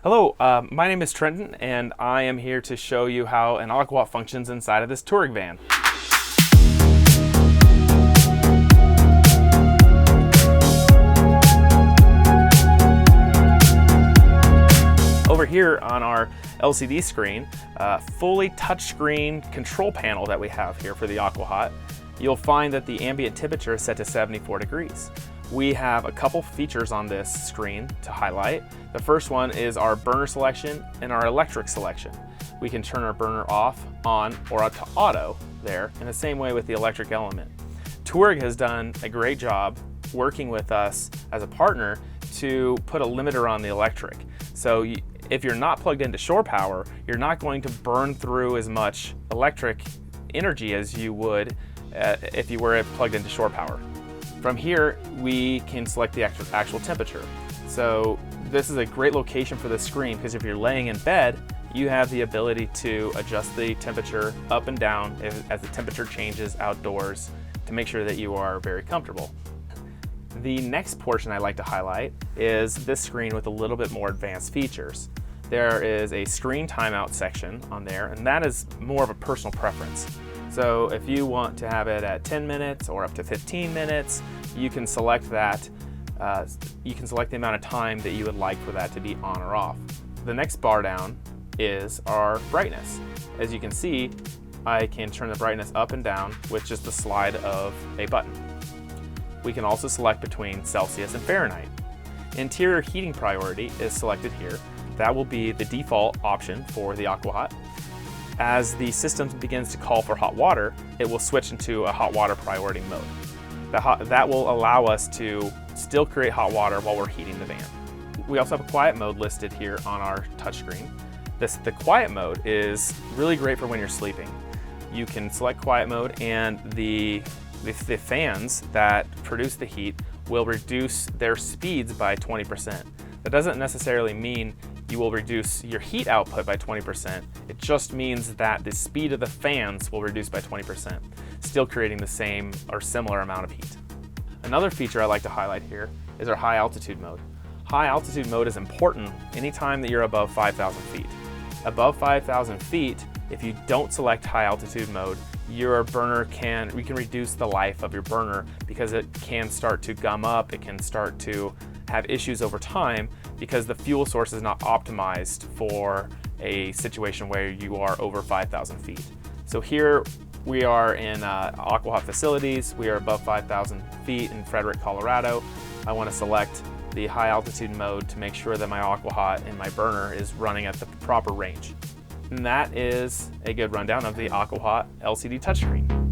Hello, my name is Trenton, and I am here to show you how an Aqua-Hot functions inside of this Tourig van. Over here on our LCD screen, fully touchscreen control panel that we have here for the Aqua-Hot, you'll find that the ambient temperature is set to 74 degrees. We have a couple features on this screen to highlight. The first one is our burner selection and our electric selection. We can turn our burner off, on, or up to auto there, in the same way with the electric element. Tourig has done a great job working with us as a partner to put a limiter on the electric. So if you're not plugged into shore power, you're not going to burn through as much electric energy as you would if you were plugged into shore power. From here, we can select the actual temperature. So this is a great location for the screen because if you're laying in bed, you have the ability to adjust the temperature up and down as the temperature changes outdoors to make sure that you are very comfortable. The next portion I'd like to highlight is this screen with a little bit more advanced features. There is a screen timeout section on there, and that is more of a personal preference. So if you want to have it at 10 minutes or up to 15 minutes, you can select that. You can select the amount of time that you would like for that to be on or off. The next bar down is our brightness. As you can see, I can turn the brightness up and down with just the slide of a button. We can also select between Celsius and Fahrenheit. Interior heating priority is selected here. That will be the default option for the Aqua-Hot. As the system begins to call for hot water, it will switch into a hot water priority mode. That will allow us to still create hot water while we're heating the van. We also have a quiet mode listed here on our touchscreen. The quiet mode is really great for when you're sleeping. You can select quiet mode, and the fans that produce the heat will reduce their speeds by 20%. That doesn't necessarily mean you will reduce your heat output by 20%. It just means that the speed of the fans will reduce by 20%, still creating the same or similar amount of heat. Another feature I like to highlight here is our high altitude mode. High altitude mode is important anytime that you're above 5,000 feet. Above 5,000 feet, if you don't select high altitude mode, your burner we can reduce the life of your burner because it can start to gum up, it can start to have issues over time because the fuel source is not optimized for a situation where you are over 5,000 feet. So here we are in Aqua-Hot facilities. We are above 5,000 feet in Fredrick, Colorado. I want to select the high altitude mode to make sure that my Aqua-Hot and my burner is running at the proper range. And that is a good rundown of the Aqua-Hot LCD touchscreen.